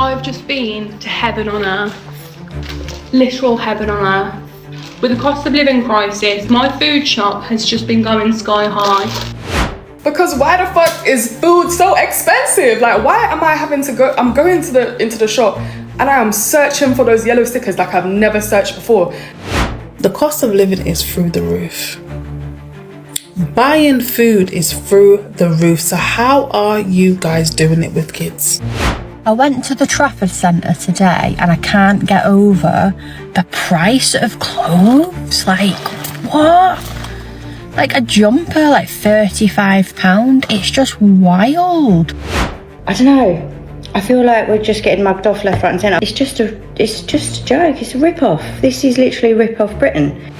I've just been to heaven on earth, literal heaven on earth. With the cost of living crisis, my food shop has just been going sky high. Because why the fuck is food so expensive? Like, why am I having to go? I'm going into the shop and I am searching for those yellow stickers like I've never searched before. The cost of living is through the roof. Buying food is through the roof. So how are you guys doing it with kids? I went to the Trafford Centre today and I can't get over the price of clothes. Like, what? Like a jumper, like £35. It's just wild. I don't know. I feel like we're just getting mugged off left, right and centre. It's just a joke. It's a rip-off. This is literally a rip-off Britain.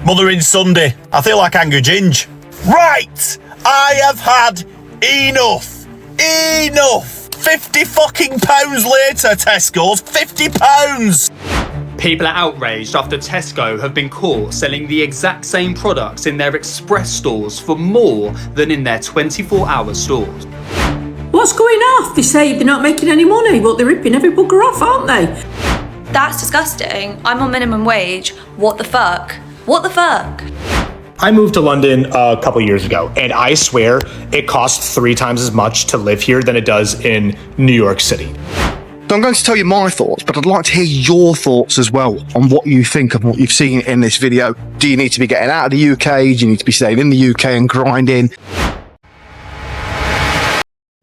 Mothering Sunday. I feel like Angry Ginge. Right! I have had enough. Enough! £50 fucking later, Tesco's. £50! People are outraged after Tesco have been caught selling the exact same products in their express stores for more than in their 24-hour stores. What's going off? They say they're not making any money, but they're ripping every bugger off, aren't they? That's disgusting. I'm on minimum wage. What the fuck? What the fuck? I moved to London a couple years ago, and I swear it costs 3 times as much to live here than it does in New York City. So I'm going to tell you my thoughts, but I'd like to hear your thoughts as well on what you think of what you've seen in this video. Do you need to be getting out of the UK? Do you need to be staying in the UK and grinding?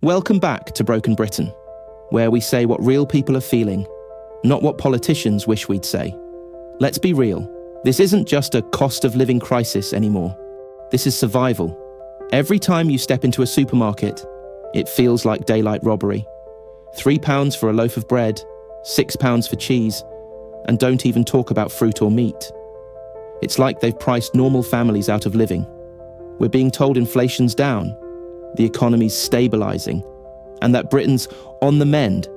Welcome back to Broken Britain, where we say what real people are feeling, not what politicians wish we'd say. Let's be real. This isn't just a cost of living crisis anymore. This is survival. Every time you step into a supermarket, it feels like daylight robbery. £3 for a loaf of bread, £6 for cheese, and don't even talk about fruit or meat. It's like they've priced normal families out of living. We're being told inflation's down, the economy's stabilising, and that Britain's on the mend.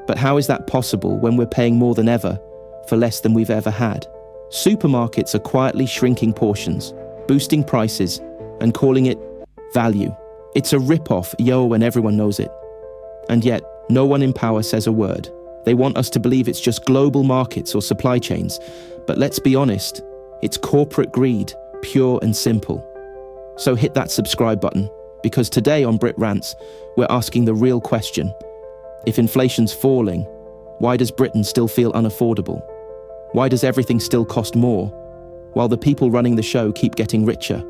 But how is that possible when we're paying more than ever for less than we've ever had? Supermarkets are quietly shrinking portions, boosting prices, and calling it value. It's a rip-off, and everyone knows it. And yet, no one in power says a word. They want us to believe it's just global markets or supply chains. But let's be honest, it's corporate greed, pure and simple. So hit that subscribe button, because today on Brit Rants, we're asking the real question. If inflation's falling, why does Britain still feel unaffordable? Why does everything still cost more, while the people running the show keep getting richer?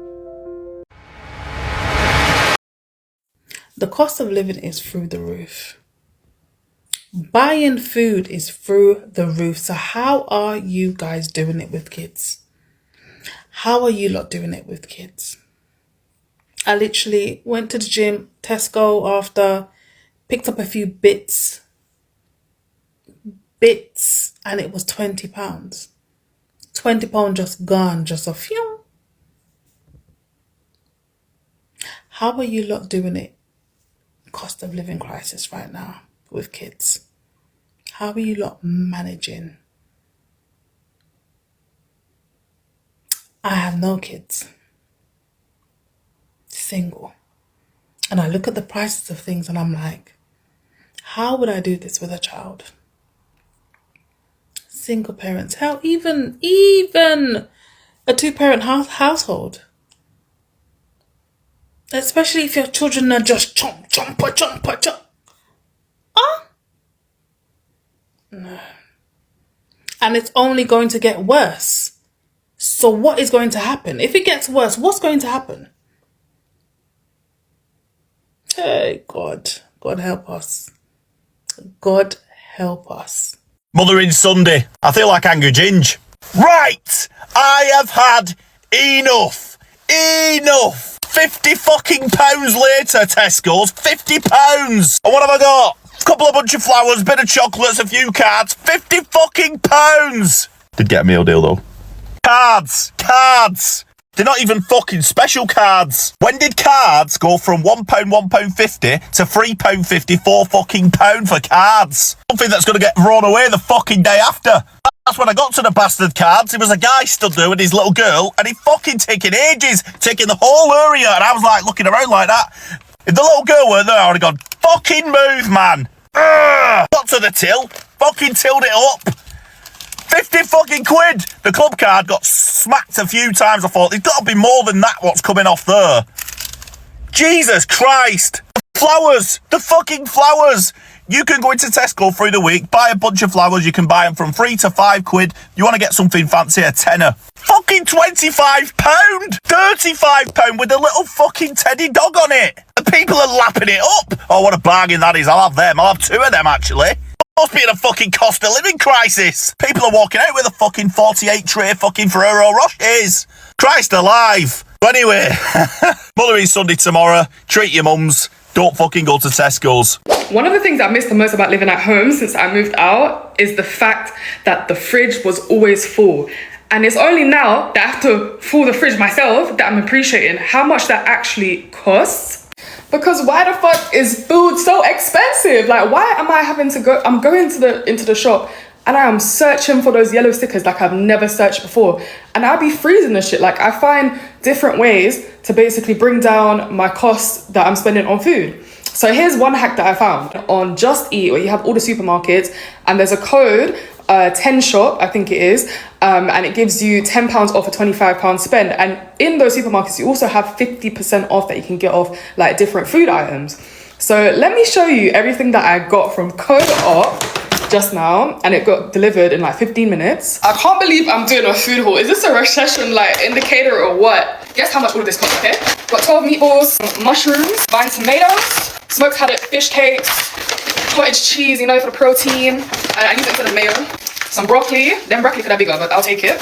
The cost of living is through the roof. Buying food is through the roof. So how are you guys doing it with kids? How are you lot doing it with kids? I literally went to the gym, Tesco after, picked up a few bits, and it was £20. £20 just gone, just a few. How are you lot doing it? Cost of living crisis right now with kids. How are you lot managing? I have no kids. Single. And I look at the prices of things and I'm like, how would I do this with a child? Single parents, hell, even a 2-parent household. Especially if your children are just chomp. No. And it's only going to get worse. So what is going to happen? If it gets worse, what's going to happen? Hey, God help us. God help us. Mothering Sunday. I feel like Angry Ginge. Right! I have had enough. Enough! £50 fucking later, Tesco's. £50! And what have I got? A couple of bunch of flowers, bit of chocolates, a few cards. £50 fucking! Did get a meal deal though. Cards! They're not even fucking special cards. When did cards go from £1.50 to £3.50, fucking pound for cards? Something that's going to get thrown away the fucking day after. That's when I got to the bastard cards. It was a guy stood there with his little girl, and he fucking taking ages, taking the whole area, and I was like looking around like that. If the little girl weren't there, I would have gone, fucking move, man. Not to the till. Fucking tilled it up. 50 fucking quid. The club card got smacked a few times. I thought, there's got to be more than that what's coming off there. Jesus Christ. The flowers. The fucking flowers. You can go into Tesco through the week, buy a bunch of flowers. You can buy them from £3 to £5. You want to get something fancy, a tenner. Fucking £25. £35 with a little fucking teddy dog on it. And people are lapping it up. Oh, what a bargain that is. I'll have them. I'll have 2 of them, actually. Must be in a fucking cost of living crisis. People are walking out with a fucking 48 tray fucking Ferrero Rochers. Christ alive. But anyway, Mothering Sunday tomorrow. Treat your mums. Don't fucking go to Tesco's. One of the things I miss the most about living at home since I moved out is the fact that the fridge was always full. And it's only now that I have to fill the fridge myself that I'm appreciating how much that actually costs. Because why the fuck is food so expensive? Like, why am I having to go? I'm going into the shop and I am searching for those yellow stickers like I've never searched before. And I'll be freezing this shit. Like, I find different ways to basically bring down my costs that I'm spending on food. So here's one hack that I found on Just Eat, where you have all the supermarkets and there's a code, 10 shop, I think it is, and it gives you £10 off a £25 spend. And in those supermarkets, you also have 50% off that you can get off like different food items. So let me show you everything that I got from Co-op just now, and it got delivered in like 15 minutes. I can't believe I'm doing a food haul. Is this a recession like indicator or what? Guess how much all of this cost, okay? Got 12 meatballs, mushrooms, vine tomatoes, smoked haddock fish cakes, cottage cheese, you know, for the protein. I use it instead of mayo. Some broccoli. Then broccoli could have bigger, but I'll take it.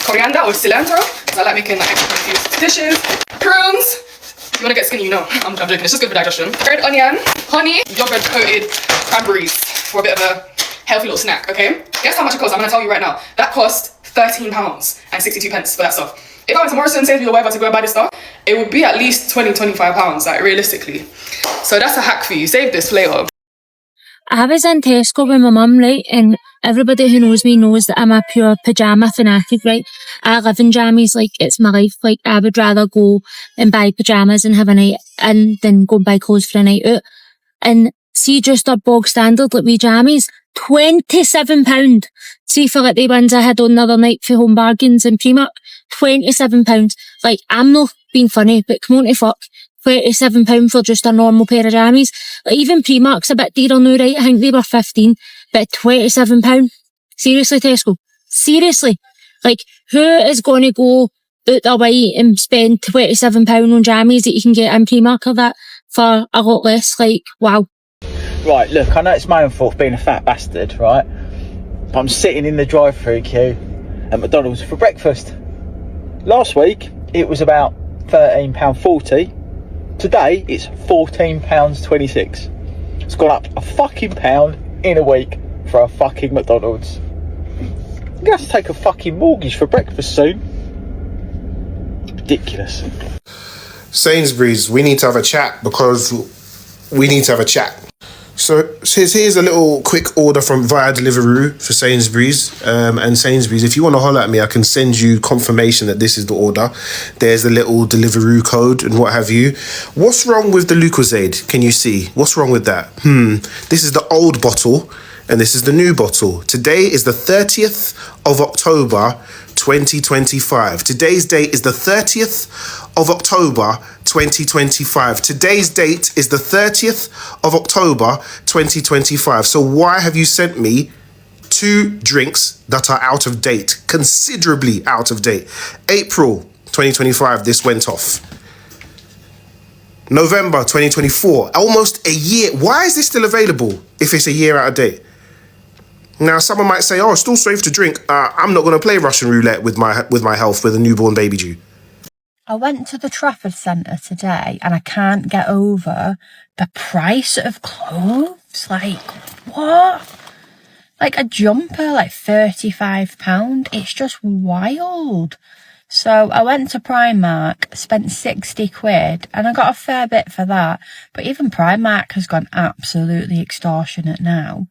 Coriander or cilantro, because I like making like extra confused dishes. Prunes. If you want to get skinny, you know. I'm joking. It's just good for digestion. Red onion, honey, yogurt coated cranberries for a bit of a healthy little snack, okay? Guess how much it costs? I'm going to tell you right now. That cost £13.62 for that stuff. If I went to Morrison's, Sainsbury's or whatever to go and buy this stuff, it would be at least £20-25, like realistically. So that's a hack for you. Save this for later. I was in Tesco with my mum, right, and everybody who knows me knows that I'm a pure pyjama fanatic, right? I live in jammies, like, it's my life. Like, I would rather go and buy pyjamas and have a night in than go and buy clothes for a night out. And see, just a bog standard, like, wee jammies, £27. See, for like the ones I had on the other night for Home Bargains and Primark, £27. Like, I'm not being funny, but come on to fuck. £27 for just a normal pair of jammies. Like, even Primark's a bit dearer now, right? I think they were 15, but £27. Seriously, Tesco? Seriously? Like, who is going to go out their way and spend £27 on jammies that you can get in Primark or that for a lot less? Like, wow. Right, look, I know it's my own fault for being a fat bastard, right? But I'm sitting in the drive-through queue at McDonald's for breakfast. Last week, it was about £13.40. Today, it's £14.26. It's gone up a fucking pound in a week for a fucking McDonald's. I'm gonna have to take a fucking mortgage for breakfast soon. Ridiculous. Sainsbury's, we need to have a chat because we need to have a chat. So here's a little quick order from via Deliveroo for Sainsbury's. And Sainsbury's, if you want to holler at me, I can send you confirmation that this is the order. There's the little Deliveroo code and what have you. What's wrong with the Lucozade? Can you see? What's wrong with that? This is the old bottle and this is the new bottle. Today is the 30th of October, 2025. Today's date is the 30th of October, 2025. Today's date is the 30th of October, 2025. So why have you sent me 2 drinks that are out of date, considerably out of date? April 2025, this went off. November 2024, almost a year. Why is this still available if it's a year out of date? Now, someone might say, oh, it's still safe to drink. I'm not going to play Russian roulette with my health with a newborn baby due. I went to the Trafford Centre today and I can't get over the price of clothes. Like, what? Like a jumper, like £35. It's just wild. So I went to Primark, spent 60 quid, and I got a fair bit for that. But even Primark has gone absolutely extortionate now.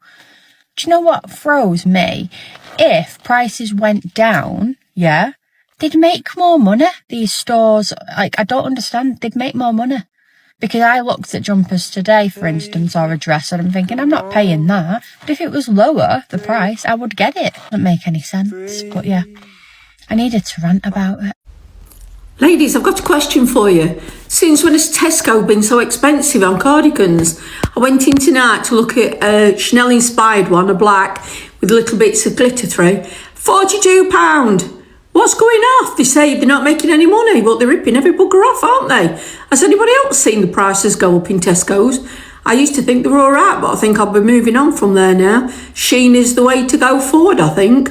Do you know what throws me? If prices went down, yeah, they'd make more money. These stores, like, I don't understand. They'd make more money. Because I looked at jumpers today, for instance, or a dress, and I'm thinking, I'm not paying that. But if it was lower, the price, I would get it. Doesn't make any sense. But yeah, I needed to rant about it. Ladies, I've got a question for you. Since when has Tesco been so expensive on cardigans? I went in tonight to look at a Chanel-inspired one, a black, with little bits of glitter through. £42. What's going off? They say they're not making any money, but they're ripping every bugger off, aren't they? Has anybody else seen the prices go up in Tesco's? I used to think they were all right, but I think I'll be moving on from there now. Shein is the way to go forward, I think.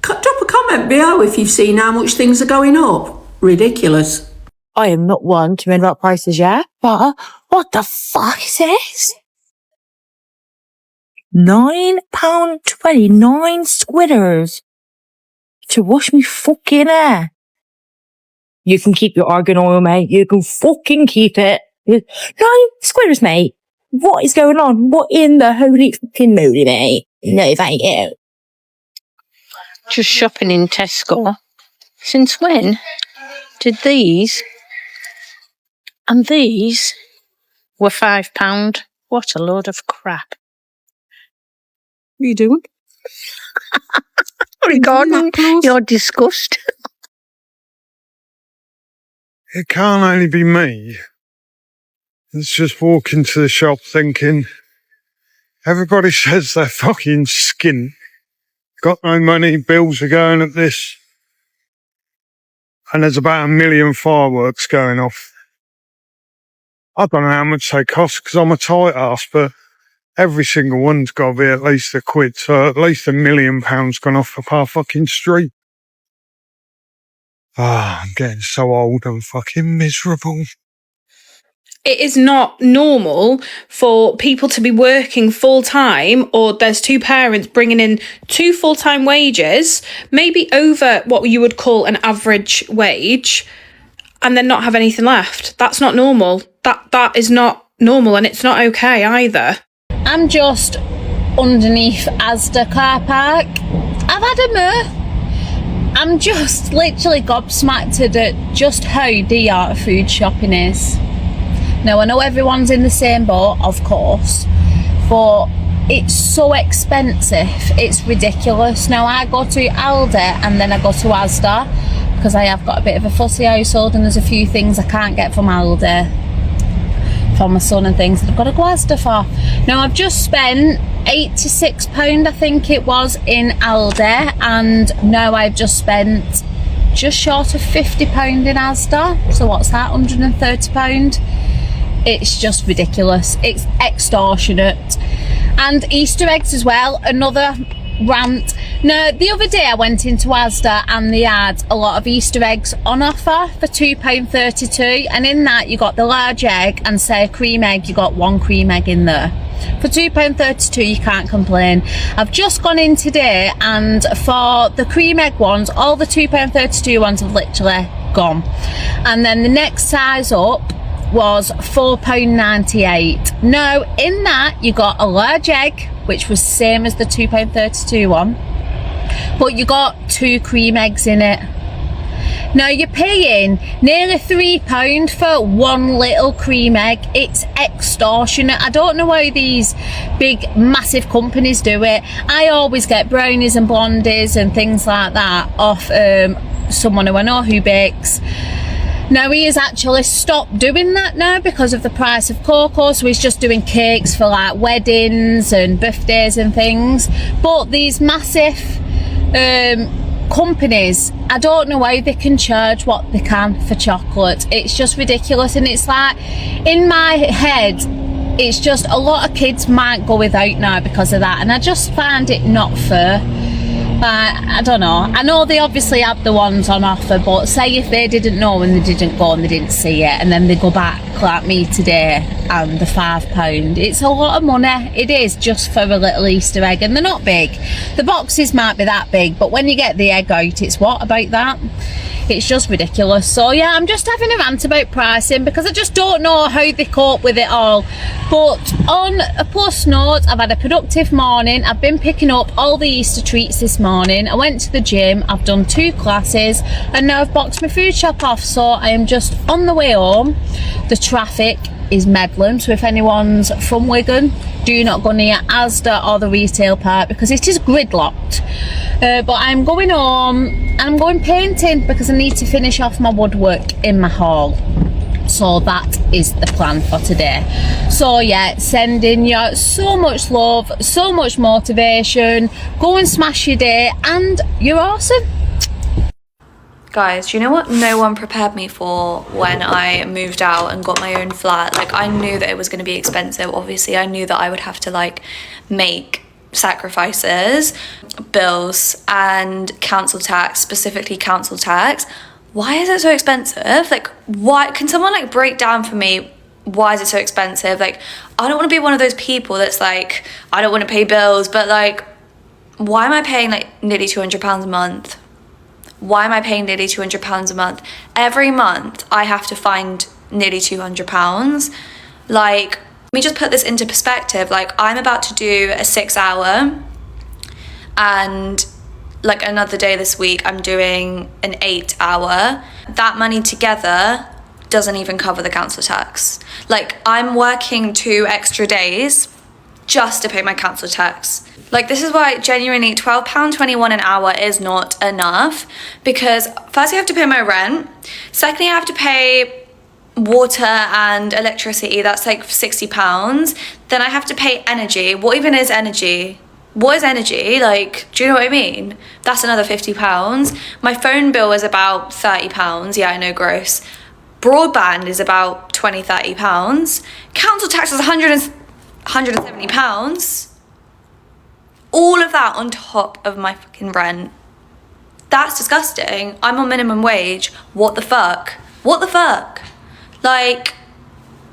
Drop a comment below if you've seen how much things are going up. Ridiculous. I am not one to moan about prices yet, but what the fuck is this? £9.20, 9 squidders to wash me fucking hair. You can keep your argan oil, mate. You can fucking keep it. 9 squidders, mate. What is going on? What in the holy fucking moly, mate? No, thank you. Just shopping in Tesco. Since when did these and these were £5? What a load of crap. What are you doing? Regarding your disgust. It can't only be me. It's just walking to the shop thinking, everybody says they're fucking skint. Got no money, bills are going at this. And there's about 1 million fireworks going off. I don't know how much they cost because I'm a tight ass, but every single one's got to be at least £1, so at least £1 million gone off the par fucking street. I'm getting so old and fucking miserable. It is not normal for people to be working full time, or there's two parents bringing in 2 full-time wages, maybe over what you would call an average wage, and then not have anything left. That's not normal. That is not normal, and it's not okay either. I'm just underneath Asda car park. I've had a moo. I'm just literally gobsmacked at just how dear food shopping is. Now, I know everyone's in the same boat, of course, but it's so expensive. It's ridiculous. Now, I go to Aldi and then I go to Asda because I have got a bit of a fussy household and there's a few things I can't get from Aldi for my son and things that I've got to go Asda for. Now, I've just spent £86, I think it was, in Aldi, and now I've just spent just short of £50 in Asda. So what's that, £130? It's just ridiculous. It's extortionate. And Easter eggs as well, another rant. Now, the other day I went into Asda and they had a lot of Easter eggs on offer for £2.32, and in that you got the large egg and say a cream egg, you got 1 cream egg in there. For £2.32 you can't complain. I've just gone in today and for the cream egg ones, all the £2.32 ones have literally gone. And then the next size up was £4.98. Now, in that you got a large egg, which was same as the £2.32 one, but you got 2 cream eggs in it. Now, you're paying nearly £3 for 1 little cream egg. It's extortionate. I don't know how these big massive companies do it. I always get brownies and blondies and things like that off someone who I know who bakes. Now, he has actually stopped doing that now because of the price of cocoa, so he's just doing cakes for like weddings and birthdays and things. But these massive companies, I don't know how they can charge what they can for chocolate. It's just ridiculous, and it's like, in my head, it's just a lot of kids might go without now because of that, and I just find it not fair. I don't know. I know they obviously have the ones on offer, but say if they didn't know and they didn't go and they didn't see it, and then they go back like me today and the £5, it's a lot of money. It is, just for a little Easter egg, and they're not big. The boxes might be that big, but when you get the egg out, it's what about that? It's just ridiculous. So yeah, I'm just having a rant about pricing because I just don't know how they cope with it all. But on a plus note, I've had a productive morning. I've been picking up all the Easter treats this morning. I went to the gym, I've done 2 classes, and now I've boxed my food shop off. So I am just on the way home. The traffic is Medland. So if anyone's from Wigan, do not go near Asda or the retail park because it is gridlocked. But I'm going home and I'm going painting because I need to finish off my woodwork in my hall. So that is the plan for today. So yeah, sending you so much love, so much motivation. Go and smash your day and you're awesome. Guys, do you know what no one prepared me for when I moved out and got my own flat? Like, I knew that it was going to be expensive. Obviously, I knew that I would have to like make sacrifices, bills and council tax, specifically council tax. Why is it so expensive? Like, why can someone like break down for me why is it so expensive? Like, I don't want to be one of those people that's like, I don't want to pay bills, but like, why am I paying like nearly £200 a month? Why am I paying nearly £200 a month? Every month I have to find nearly £200. Like, let me just put this into perspective. Like, I'm about to do a 6-hour, and like another day this week I'm doing an 8-hour. That money together doesn't even cover the council tax. Like, I'm working 2 extra days just to pay my council tax. Like, this is why genuinely £12.21 an hour is not enough, because first I have to pay my rent, secondly I have to pay water and electricity, that's like £60, then I have to pay energy. What even is energy? What is energy? Like, do you know what I mean? That's another £50. My phone bill is about £30. Yeah, I know, gross. Broadband is about £20-30. Council tax is £170. All of that on top of my fucking rent. That's disgusting. I'm on minimum wage. What the fuck? What the fuck? Like,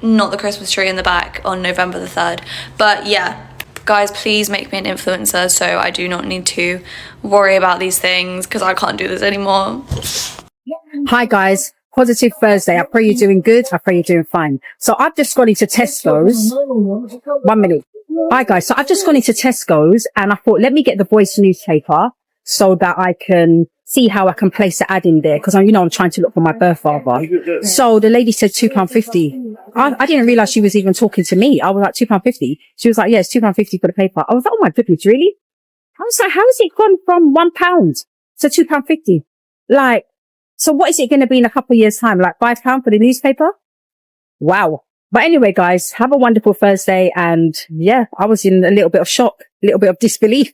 not the Christmas tree in the back on November the 3rd. But yeah, guys, please make me an influencer so I do not need to worry about these things, because I can't do this anymore. Hi guys, positive Thursday. I pray you're doing good. I pray you're doing fine. So I've just gone into Tesco's. 1 minute. Hi guys, so I've just gone into Tesco's and I thought, let me get the Voice newspaper so that I can see how I can place an ad in there, because I'm trying to look for my birth father. So the lady said £2.50. I didn't realise she was even talking to me. I was like, £2.50. She was like, yeah, it's £2.50 for the paper. I was like, oh my goodness, really? I was like, how has it gone from £1 to £2.50? Like, so what is it going to be in a couple of years' time? Like £5 for the newspaper? Wow. But anyway, guys, have a wonderful Thursday. And yeah, I was in a little bit of shock, a little bit of disbelief.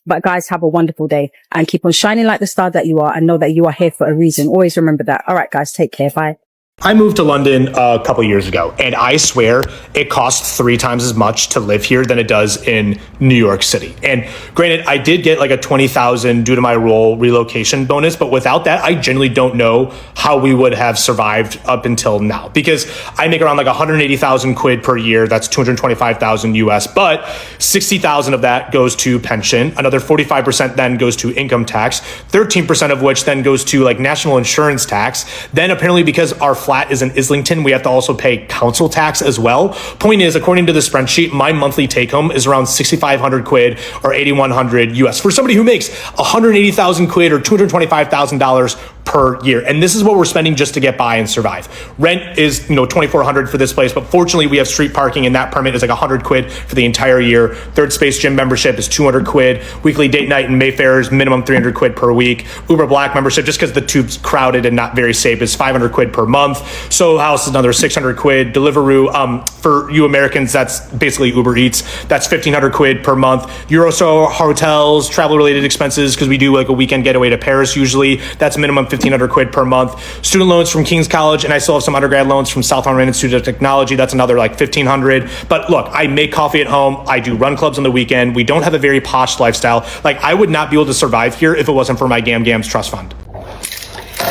But guys, have a wonderful day and keep on shining like the star that you are, and know that you are here for a reason. Always remember that. All right, guys, take care. Bye. I moved to London a couple years ago, and I swear it costs 3 times as much to live here than it does in New York City. And granted, I did get like a 20,000 due to my role relocation bonus, but without that, I genuinely don't know how we would have survived up until now, because I make around like 180,000 quid per year. That's 225,000 US, but 60,000 of that goes to pension. Another 45% then goes to income tax, 13% of which then goes to like national insurance tax. Then apparently, because our flat is in Islington, we have to also pay council tax as well. Point is, according to the spreadsheet, my monthly take home is around 6,500 quid or 8,100 US for somebody who makes 180,000 quid or $225,000 per year. And this is what we're spending just to get by and survive. Rent is, 2,400 for this place, but fortunately we have street parking, and that permit is like 100 quid for the entire year. Third Space gym membership is 200 quid. Weekly date night in Mayfair is minimum 300 quid per week. Uber Black membership, just because the tube's crowded and not very safe, is 500 quid per month. Soho House is another 600 quid. Deliveroo, for you Americans, that's basically Uber Eats. That's 1,500 quid per month. Euroso hotels, travel related expenses, because we do like a weekend getaway to Paris usually. That's minimum 1,500 quid per month. Student loans from King's College, and I still have some undergrad loans from Southampton Institute of Technology. That's another like 1,500. But look, I make coffee at home. I do run clubs on the weekend. We don't have a very posh lifestyle. Like, I would not be able to survive here if it wasn't for my Gam Gams trust fund.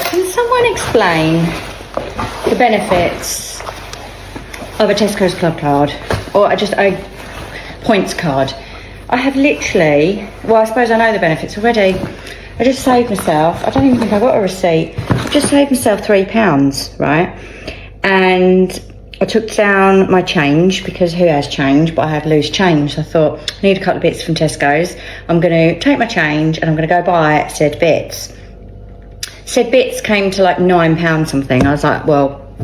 Can someone explain the benefits of a Tesco's club card, or just a points card? I have literally, well, I suppose I know the benefits already. I just saved myself, I don't even think I got a receipt, I just saved myself £3, right? And I took down my change, because who has change? But I had loose change. So I thought, I need a couple of bits from Tesco's. I'm going to take my change and I'm going to go buy said bits. Said bits came to like £9 something. I was like, well,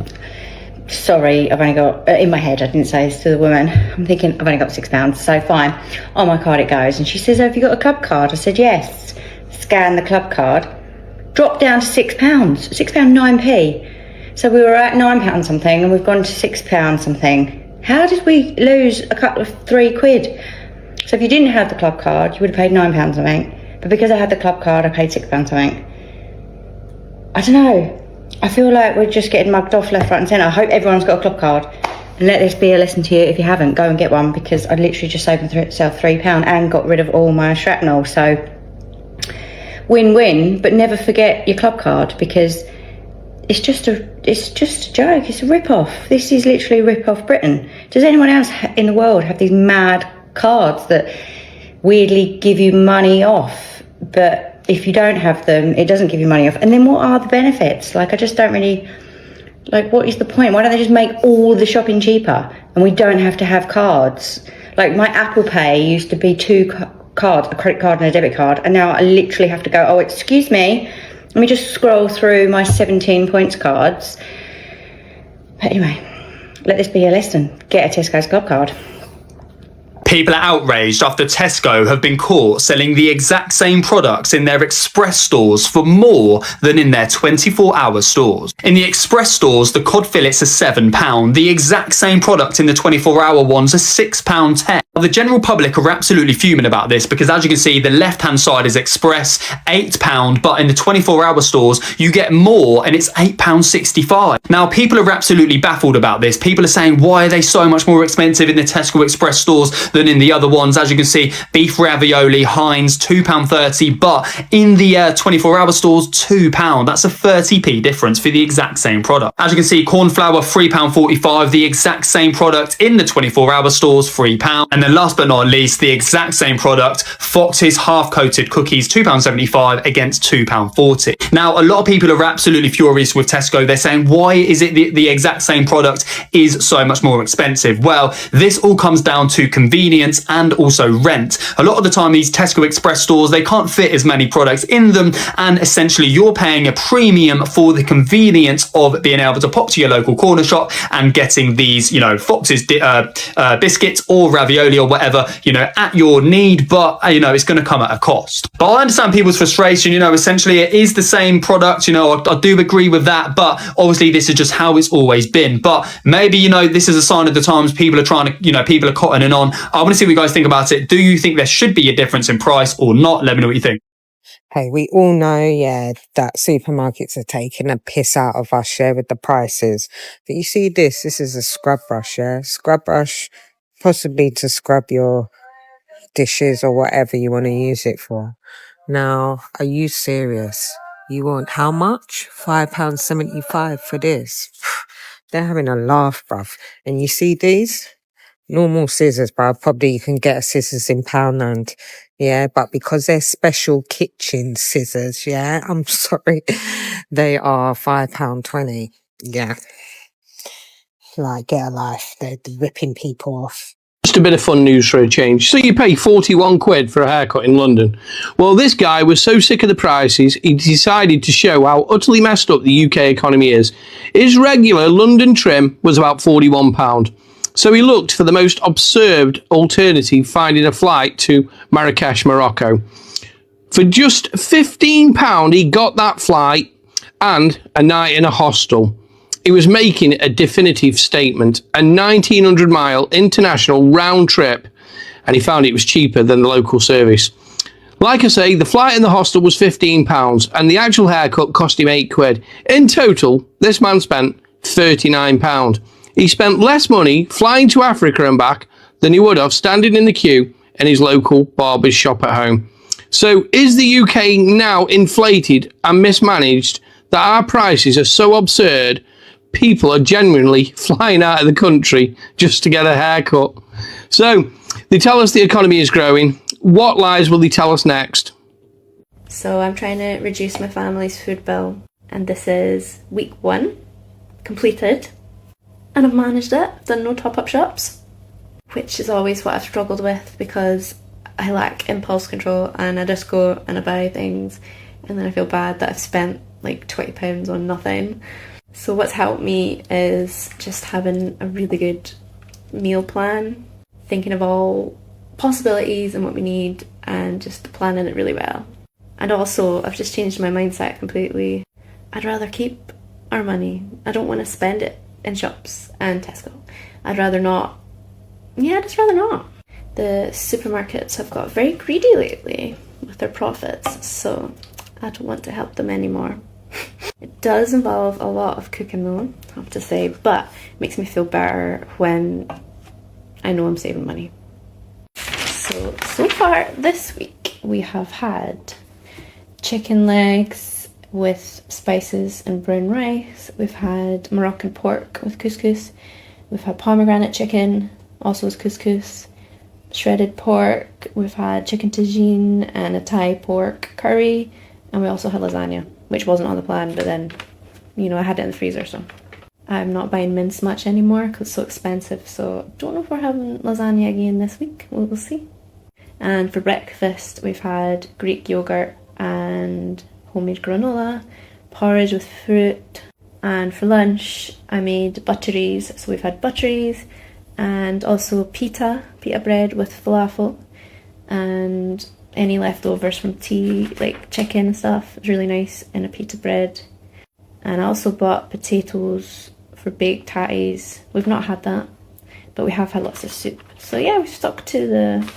sorry, I've only got, in my head, I didn't say this to the woman, I'm thinking, I've only got £6, so fine. On my card it goes. And she says, have you got a club card? I said, yes. Scan the club card. Dropped down to £6, £6.09p. So we were at £9 something and we've gone to £6 something. How did we lose a couple of £3? So if you didn't have the club card, you would have paid £9 something. But because I had the club card, I paid £6 something. I don't know. I feel like we're just getting mugged off left, right and centre. I hope everyone's got a club card. And let this be a lesson to you. If you haven't, go and get one, because I literally just saved myself £3 and got rid of all my shrapnel. So win-win, but never forget your club card, because it's just a joke. It's a rip-off. This is literally rip-off Britain. Does anyone else in the world have these mad cards that weirdly give you money off? But if you don't have them, it doesn't give you money off. And then what are the benefits? Like, I just don't really, like, what is the point? Why don't they just make all the shopping cheaper and we don't have to have cards? Like, my Apple Pay used to be 2 cards, a credit card and a debit card, and now I literally have to go, oh, excuse me, let me just scroll through my 17 points cards. But anyway, let this be a lesson. Get a Tesco's club card. People are outraged after Tesco have been caught selling the exact same products in their express stores for more than in their 24-hour stores. In the express stores, the cod fillets are £7. The exact same product in the 24-hour ones are £6.10. The general public are absolutely fuming about this, because as you can see, the left-hand side is express, £8, but in the 24-hour stores, you get more and it's £8.65. Now, people are absolutely baffled about this. People are saying, why are they so much more expensive in the Tesco Express stores than in the other ones? As you can see, beef ravioli, Heinz, £2.30, but in the 24-hour stores, £2. That's a 30p difference for the exact same product. As you can see, corn flour, £3.45, the exact same product in the 24-hour stores, £3. And then last but not least, the exact same product, Fox's half-coated cookies, £2.75 against £2.40. Now, a lot of people are absolutely furious with Tesco. They're saying, why is it the exact same product is so much more expensive? Well, this all comes down to convenience and also rent. A lot of the time, these Tesco Express stores, they can't fit as many products in them, and essentially you're paying a premium for the convenience of being able to pop to your local corner shop and getting these, you know, Fox's biscuits or ravioli or whatever, you know, at your need, but you know, it's going to come at a cost. But I understand people's frustration. You know, essentially it is the same product. You know, I do agree with that, but obviously this is just how it's always been. But maybe, you know, this is a sign of the times. People are trying to, you know, people are cottoning on. I want to see what you guys think about it. Do you think there should be a difference in price or not? Let me know what you think. Hey, we all know, yeah, that supermarkets are taking a piss out of us, yeah, with the prices. But you see this is a scrub brush, yeah? Scrub brush, possibly to scrub your dishes or whatever you want to use it for. Now, are you serious? You want how much? £5.75 for this? They're having a laugh, bruv. And you see these? Normal scissors, bruv. Probably you can get a scissors in Poundland. Yeah, but because they're special kitchen scissors, yeah, I'm sorry, they are £5.20. Yeah. Like, get a life. They're ripping people off. Just a bit of fun news for a change. So you pay 41 quid for a haircut in London. Well, this guy was so sick of the prices, he decided to show how utterly messed up the UK economy is. His regular London trim was about £41. So he looked for the most absurd alternative, finding a flight to Marrakesh, Morocco. For just £15, he got that flight and a night in a hostel. He was making a definitive statement, a 1,900-mile international round trip, and he found it was cheaper than the local service. Like I say, the flight and the hostel was £15, and the actual haircut cost him 8 quid. In total, this man spent £39. He spent less money flying to Africa and back than he would have standing in the queue in his local barber's shop at home. So is the UK now inflated and mismanaged that our prices are so absurd, people are genuinely flying out of the country just to get a haircut? So they tell us the economy is growing. What lies will they tell us next? So I'm trying to reduce my family's food bill, and this is week 1 completed. And I've managed it. I've done no top-up shops, which is always what I've struggled with, because I lack impulse control and I just go and I buy things and then I feel bad that I've spent like £20 on nothing. So what's helped me is just having a really good meal plan, thinking of all possibilities and what we need, and just planning it really well. And also, I've just changed my mindset completely. I'd rather keep our money. I don't want to spend it in shops and Tesco. I'd rather not. Yeah, I'd just rather not. The supermarkets have got very greedy lately with their profits, so I don't want to help them anymore. It does involve a lot of cooking though, I have to say, but it makes me feel better when I know I'm saving money. So far this week we have had chicken legs with spices and brown rice. We've had Moroccan pork with couscous. We've had pomegranate chicken, also with couscous. Shredded pork. We've had chicken tagine and a Thai pork curry. And we also had lasagna, which wasn't on the plan, but then, you know, I had it in the freezer, so. I'm not buying mince much anymore because it's so expensive, so don't know if we're having lasagna again this week. We'll see. And for breakfast, we've had Greek yogurt and homemade granola, porridge with fruit. And for lunch, I made butteries, so we've had butteries and also pita bread with falafel, and any leftovers from tea, like chicken and stuff. It was really nice in a pita bread. And I also bought potatoes for baked tatties. We've not had that, but we have had lots of soup. So yeah, we've stuck to the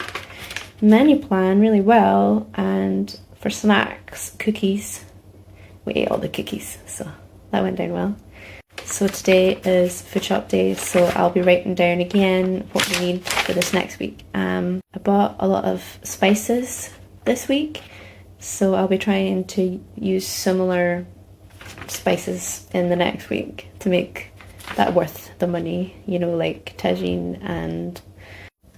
menu plan really well. And for snacks, cookies. We ate all the cookies, so that went down well. So today is food shop day, so I'll be writing down again what we need for this next week. I bought a lot of spices this week, so I'll be trying to use similar spices in the next week to make that worth the money, you know, like tagine and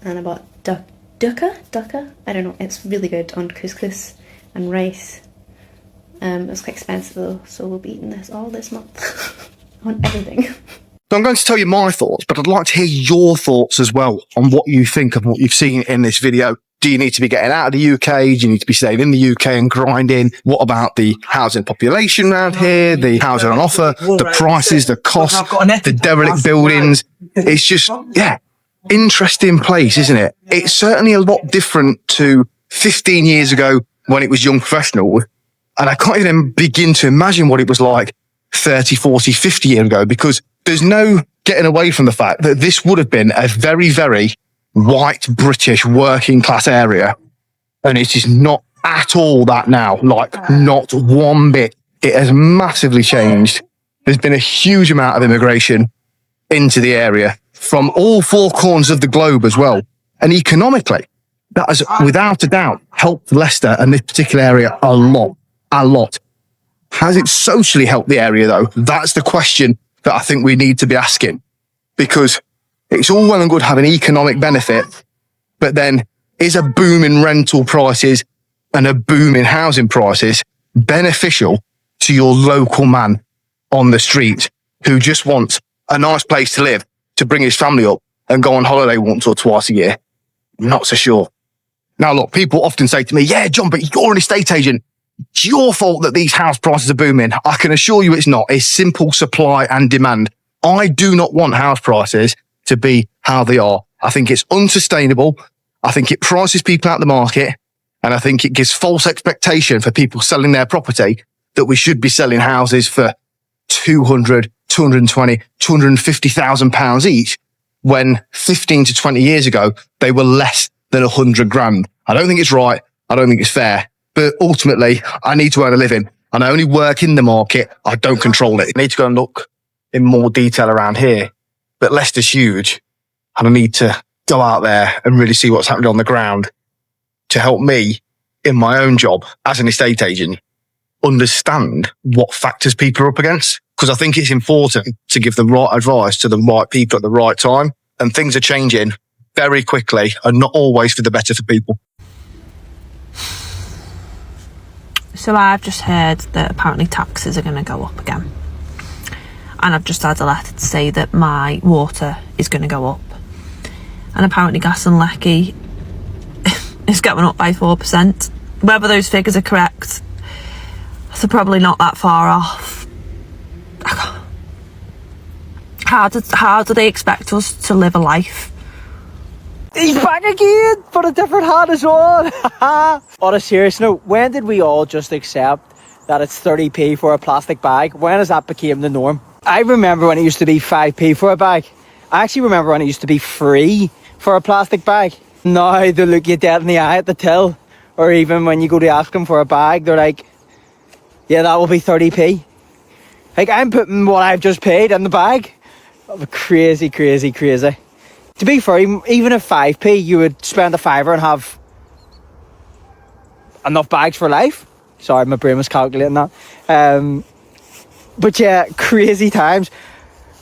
I bought dukkha, I don't know, it's really good on couscous and rice. It was quite expensive though, so we'll be eating this all this month. I want everything. So I'm going to tell you my thoughts, but I'd like to hear your thoughts as well on what you think of what you've seen in this video. Do you need to be getting out of the UK? Do you need to be staying in the UK and grinding? What about the housing population around here, the housing on offer, the prices, the costs, the derelict buildings? It's just, yeah, interesting place, isn't it? It's certainly a lot different to 15 years ago when it was young professional. And I can't even begin to imagine what it was like 30, 40, 50 years ago, because there's no getting away from the fact that this would have been a very, very white British working class area. And it is not at all that now, like not one bit. It has massively changed. There's been a huge amount of immigration into the area from all four corners of the globe as well. And economically, that has without a doubt helped Leicester and this particular area a lot. Has it socially helped the area though? That's the question that I think we need to be asking, because it's all well and good having economic benefit, but then is a boom in rental prices and a boom in housing prices beneficial to your local man on the street who just wants a nice place to live, to bring his family up and go on holiday once or twice a year? I'm not so sure. Now look, people often say to me, yeah, John, but you're an estate agent. It's your fault that these house prices are booming. I can assure you it's not. It's simple supply and demand. I do not want house prices to be how they are. I think it's unsustainable. I think it prices people out of the market. And I think it gives false expectation for people selling their property that we should be selling houses for 200, 220, 250,000 pounds each, when 15 to 20 years ago, they were less than 100 grand. I don't think it's right. I don't think it's fair. But ultimately, I need to earn a living and I only work in the market. I don't control it. I need to go and look in more detail around here. But Leicester's huge and I need to go out there and really see what's happening on the ground to help me in my own job as an estate agent understand what factors people are up against. Because I think it's important to give the right advice to the right people at the right time. And things are changing very quickly and not always for the better for people. So I've just heard that apparently taxes are going to go up again. And I've just had a letter to say that my water is going to go up. And apparently gas and lecky is going up by 4%. Whether those figures are correct, they're probably not that far off. how do they expect us to live a life? He's back again, but a different hat as well. On a serious note, when did we all just accept that it's 30p for a plastic bag? When has that become the norm? I remember when it used to be 5p for a bag. I actually remember when it used to be free for a plastic bag. Now they look you dead in the eye at the till, or even when you go to ask them for a bag, they're like, yeah, that will be 30p. Like, I'm putting what I've just paid in the bag. Crazy, crazy, crazy. To be fair, even at 5p, you would spend a fiver and have enough bags for life. Sorry, my brain was calculating that. But yeah, crazy times.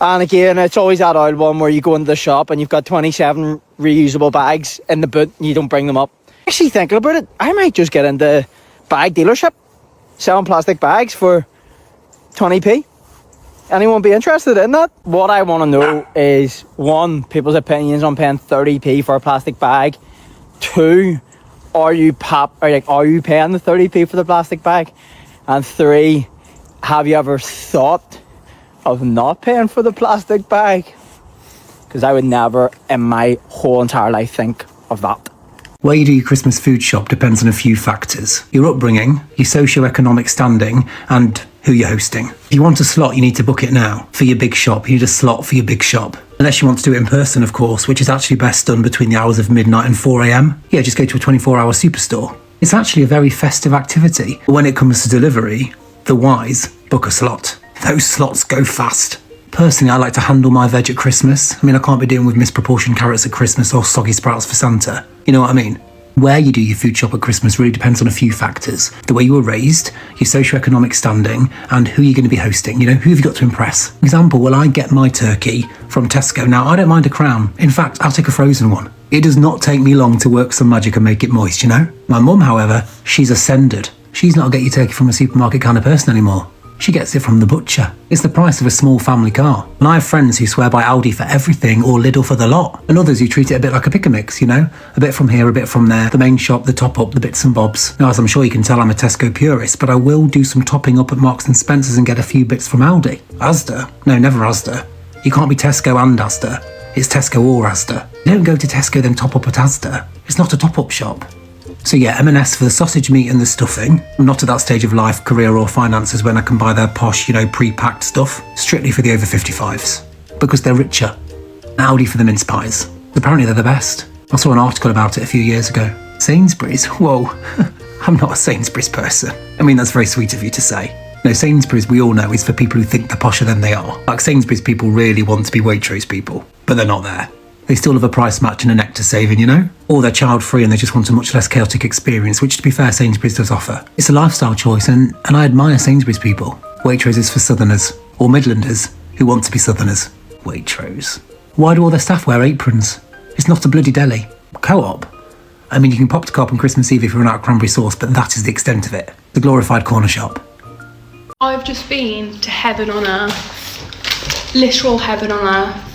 And again, it's always that old one where you go into the shop and you've got 27 reusable bags in the boot and you don't bring them up. Actually, thinking about it, I might just get into bag dealership, selling plastic bags for 20p. Anyone be interested in that? What I want to know is, one, people's opinions on paying 30p for a plastic bag. Two, are you paying the 30p for the plastic bag? And three, have you ever thought of not paying for the plastic bag? Because I would never in my whole entire life think of that. Where you do your Christmas food shop depends on a few factors. Your upbringing, your socio-economic standing, and who you're hosting. If you want a slot, you need to book it now. For your big shop, you need a slot for your big shop. Unless you want to do it in person, of course, which is actually best done between the hours of midnight and 4 a.m. Yeah, just go to a 24-hour superstore. It's actually a very festive activity. But when it comes to delivery, the wise book a slot. Those slots go fast. Personally, I like to handle my veg at Christmas. I mean, I can't be dealing with misproportioned carrots at Christmas or soggy sprouts for Santa. You know what I mean? Where you do your food shop at Christmas really depends on a few factors. The way you were raised, your socio-economic standing, and who you're going to be hosting. You know, who have you got to impress? For example, will I get my turkey from Tesco? Now, I don't mind a crown. In fact, I'll take a frozen one. It does not take me long to work some magic and make it moist, you know? My mum, however, she's ascended. She's not a get your turkey from a supermarket kind of person anymore. She gets it from the butcher. It's the price of a small family car. And I have friends who swear by Aldi for everything or Lidl for the lot. And others who treat it a bit like a pick and mix, you know? A bit from here, a bit from there. The main shop, the top up, the bits and bobs. Now, as I'm sure you can tell, I'm a Tesco purist, but I will do some topping up at Marks and Spencer's and get a few bits from Aldi. Asda? No, never Asda. You can't be Tesco and Asda. It's Tesco or Asda. You don't go to Tesco then top up at Asda. It's not a top up shop. So yeah, M&S for the sausage meat and the stuffing. I'm not at that stage of life, career or finances when I can buy their posh, you know, pre-packed stuff. Strictly for the over 55s. Because they're richer. Aldi for the mince pies. Apparently they're the best. I saw an article about it a few years ago. Sainsbury's? Whoa. I'm not a Sainsbury's person. I mean, that's very sweet of you to say. No, Sainsbury's, we all know, is for people who think they're posher than they are. Like Sainsbury's people really want to be Waitrose people. But they're not there. They still have a price match and a nectar saving, you know? Or they're child-free and they just want a much less chaotic experience, which, to be fair, Sainsbury's does offer. It's a lifestyle choice, and I admire Sainsbury's people. Waitrose is for Southerners, or Midlanders, who want to be Southerners. Waitrose. Why do all their staff wear aprons? It's not a bloody deli. Co-op? I mean, you can pop to Co-op on Christmas Eve if you run out of cranberry sauce, but that is the extent of it. The glorified corner shop. I've just been to heaven on earth. Literal heaven on earth.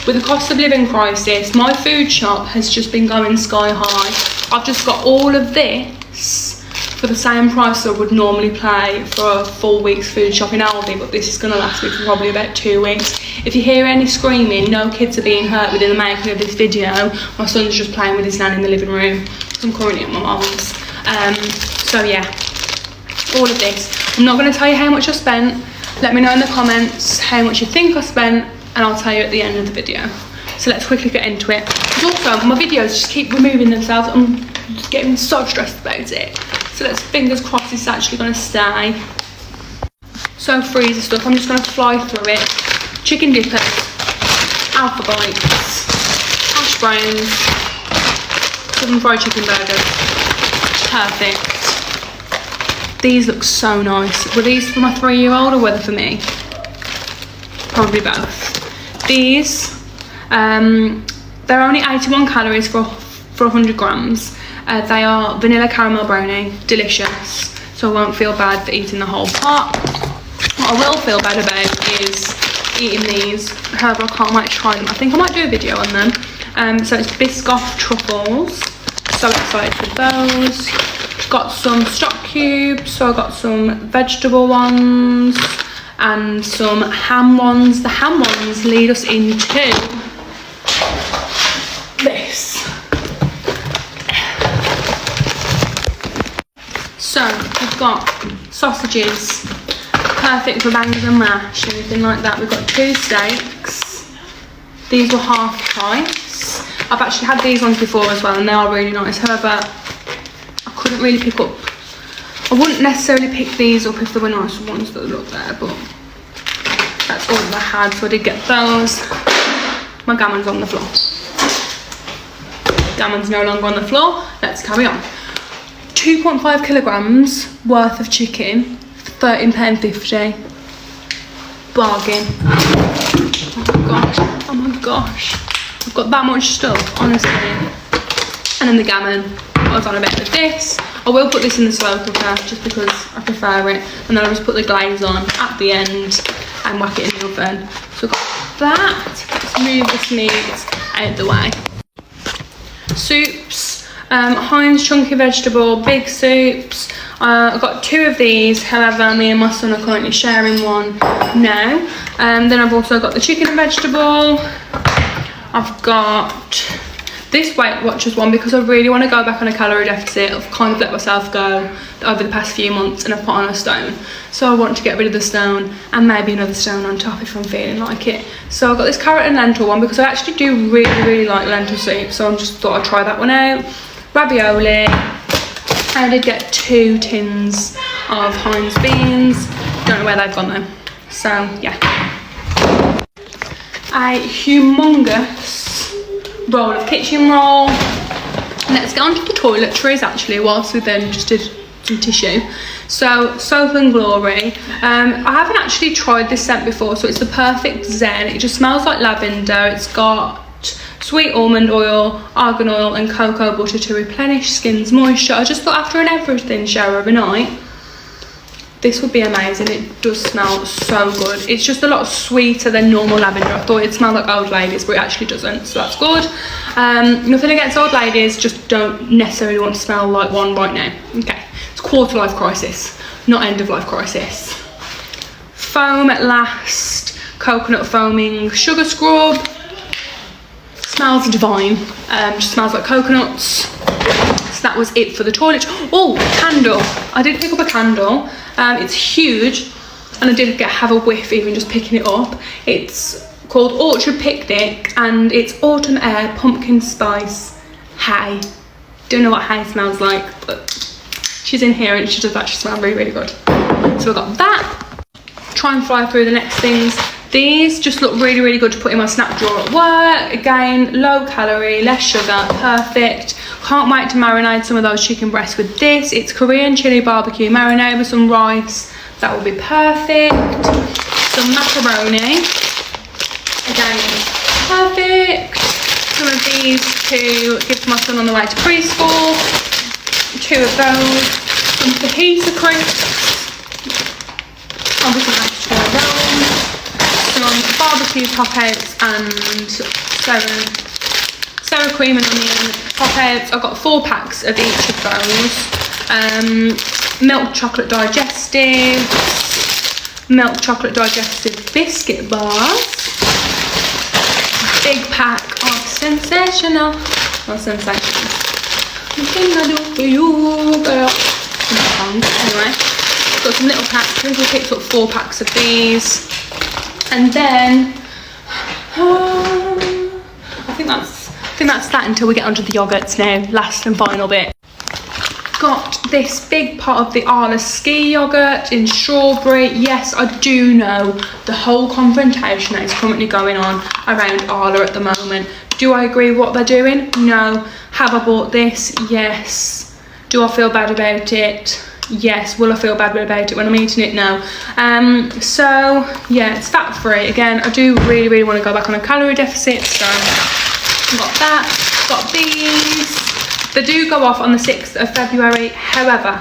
With the cost of living crisis, my food shop has just been going sky high. I've just got all of this for the same price I would normally pay for a full week's food shop in Aldi, but this is going to last me for probably about 2 weeks. If you hear any screaming, no kids are being hurt within the making of this video. My son's just playing with his nan in the living room. I'm currently at my mum's. So yeah, all of this. I'm not going to tell you how much I spent. Let me know in the comments how much you think I spent, and I'll tell you at the end of the video. So let's quickly get into it. Because also, my videos just keep removing themselves. I'm just getting so stressed about it. So let's fingers crossed it's actually going to stay. So freezer stuff, I'm just going to fly through it. Chicken dippers, alpha bites, hash browns, southern fried chicken burgers. Perfect. These look so nice. Were these for my 3-year-old or were they for me? Probably both. These, they're only 81 calories for 100 grams. They are vanilla caramel brownie, delicious. So I won't feel bad for eating the whole pot. What I will feel bad about is eating these. However, I can't wait to try them. I think I might do a video on them. So it's Biscoff truffles. So excited for those. Got some stock cubes. So I got some vegetable ones. and some ham ones. The ham ones lead us into this. So we've got sausages, perfect for bangers and mash, anything like that. We've got 2 steaks. These were half price. I've actually had these ones before as well, and they are really nice. However, I couldn't really pick up. I wouldn't necessarily pick these up if there were nicer ones that look there, but that's all that I had, so I did get those. My gammon's on the floor. Gammon's no longer on the floor. Let's carry on. 2.5 kilograms worth of chicken, £13.50. Bargain. Oh my gosh. I've got that much stuff, honestly. And then the gammon. I was on a bit of this. I will put this in the slow cooker just because I prefer it. And then I'll just put the glaze on at the end and whack it in the oven. So I've got that. Let's move this meat out of the way. Soups. Heinz chunky vegetable, big soups. I've got 2 of these, however me and my son are currently sharing one now. Then I've also got the chicken and vegetable. I've got this Weight Watchers one because I really want to go back on a calorie deficit. I've kind of let myself go over the past few months and I've put on a stone. So I want to get rid of the stone and maybe another stone on top if I'm feeling like it. So I've got this carrot and lentil one because I actually do really like lentil soup. So I just thought I'd try that one out. Ravioli. I did get 2 tins of Heinz beans. Don't know where they've gone though. So yeah. A humongous roll of kitchen roll. Let's get on to the toiletries actually whilst we then just did some tissue. So Soap and Glory. I haven't actually tried this scent before, so it's the Perfect Zen. It just smells like lavender. It's got sweet almond oil, argan oil and cocoa butter to replenish skin's moisture. I just thought after an everything shower overnight, this would be amazing. It does smell so good. It's just a lot sweeter than normal lavender. I thought it smelled like old ladies, but it actually doesn't, so that's good. Nothing against old ladies, just don't necessarily want to smell like one right now. Okay, it's quarter life crisis, not end of life crisis. Foam at Last, coconut foaming sugar scrub. Smells divine. Just smells like coconuts. So that was it for the toilet. Oh, candle. I did pick up a candle. It's huge, and I did have a whiff even just picking it up. It's called Orchard Picnic, and it's autumn air pumpkin spice hay. Don't know what hay smells like, but she's in here and she does actually smell really good. So I got that. Try and fly through the next things. These just look really good to put in my snack drawer at work. Again, low calorie, less sugar, perfect. Can't wait to marinate some of those chicken breasts with this. It's Korean chili barbecue marinade with some rice. That will be perfect. Some macaroni. Again, perfect. Some of these to give to my son on the way to preschool. 2 of those. Some fajita crisps. Obviously, I have to try those. Some barbecue pop-outs and sour cream and onion pop-outs. I've got 4 packs of each of those. Milk chocolate digestive, milk chocolate digestive biscuit bars. Big pack of sensational, not sensational. Nothing I do for you, girl. Anyway, got some little packs. I think we picked up 4 packs of these. And then I think that's that until we get onto the yogurts now. Last and final bit. Got this big pot of the Arla ski yogurt in strawberry. Yes, I do know the whole confrontation that is currently going on around Arla at the moment. Do I agree with what they're doing? No. Have I bought this? Yes. Do I feel bad about it? Yes. Will I feel bad about it when I'm eating it? No. So yeah, it's fat free. Again, I do really want to go back on a calorie deficit, so got that. Got these. They do go off on the 6th of February. However,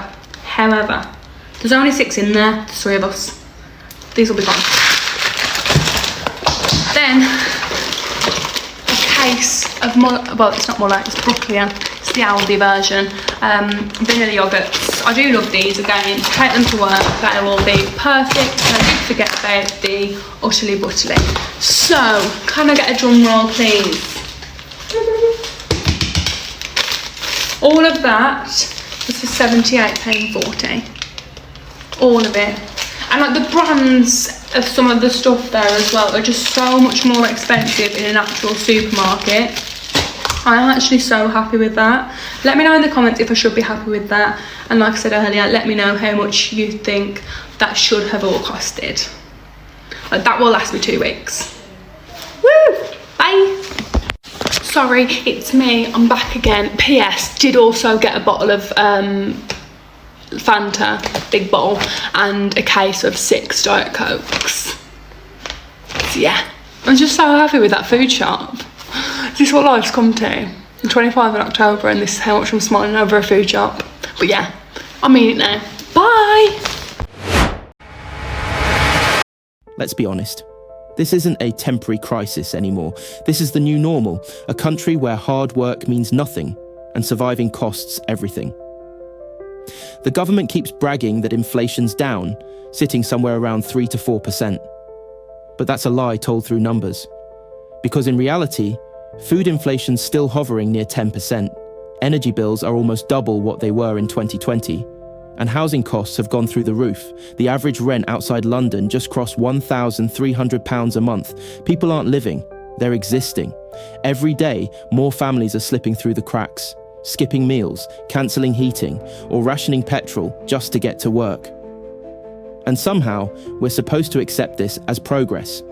there's only 6 in there. There's 3 of us. These will be gone. Then a case of well, it's not Muller, it's Brooklyn. It's the Aldi version. Vanilla yogurts. I do love these. Again, take them to work, they will be perfect. And I did forget about the utterly butterly. So, can I get a drum roll, please? All of that was for £78.40. All of it. And like the brands of some of the stuff there as well are just so much more expensive in an actual supermarket. I'm actually so happy with that. Let me know in the comments if I should be happy with that. And like I said earlier, let me know how much you think that should have all costed. Like, that will last me 2 weeks. Woo! Bye! Sorry, it's me. I'm back again. PS, did also get a bottle of Fanta, big bottle, and a case of 6 Diet Cokes. So yeah, I'm just so happy with that food shop. Is this what life's come to? I'm 25 in October and this is how much I'm smiling over a food shop. But yeah, I mean it now. Bye! Let's be honest. This isn't a temporary crisis anymore. This is the new normal, a country where hard work means nothing and surviving costs everything. The government keeps bragging that inflation's down, sitting somewhere around 3 to 4%. But that's a lie told through numbers. Because in reality, food inflation's still hovering near 10%. Energy bills are almost double what they were in 2020. And housing costs have gone through the roof. The average rent outside London just crossed £1,300 a month. People aren't living, they're existing. Every day, more families are slipping through the cracks, skipping meals, cancelling heating, or rationing petrol just to get to work. And somehow, we're supposed to accept this as progress.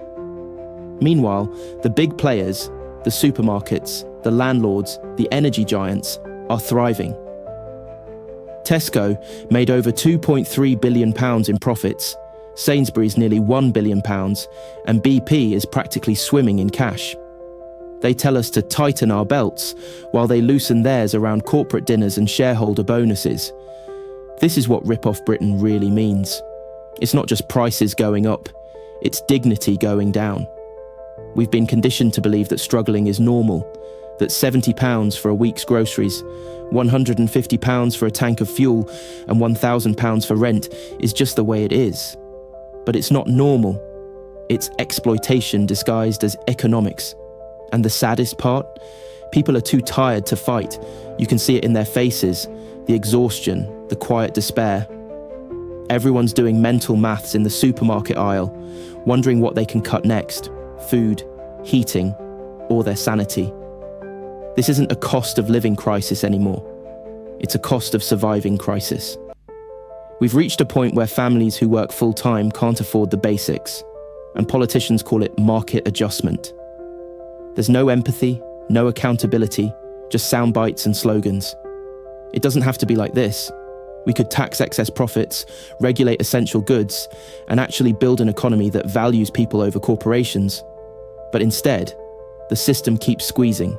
Meanwhile, the big players, the supermarkets, the landlords, the energy giants, are thriving. Tesco made over £2.3 billion in profits, Sainsbury's nearly £1 billion, and BP is practically swimming in cash. They tell us to tighten our belts, while they loosen theirs around corporate dinners and shareholder bonuses. This is what Rip-Off Britain really means. It's not just prices going up, it's dignity going down. We've been conditioned to believe that struggling is normal, that £70 for a week's groceries, £150 for a tank of fuel, and £1,000 for rent is just the way it is. But it's not normal. It's exploitation disguised as economics. And the saddest part? People are too tired to fight. You can see it in their faces, the exhaustion, the quiet despair. Everyone's doing mental maths in the supermarket aisle, wondering what they can cut next: food, heating, or their sanity. This isn't a cost of living crisis anymore. It's a cost of surviving crisis. We've reached a point where families who work full-time can't afford the basics, and politicians call it market adjustment. There's no empathy, no accountability, just sound bites and slogans. It doesn't have to be like this. We could tax excess profits, regulate essential goods, and actually build an economy that values people over corporations. But instead, the system keeps squeezing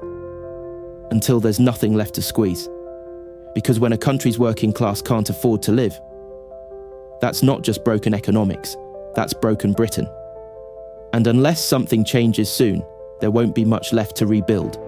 until there's nothing left to squeeze. Because when a country's working class can't afford to live, that's not just broken economics, that's broken Britain. And unless something changes soon, there won't be much left to rebuild.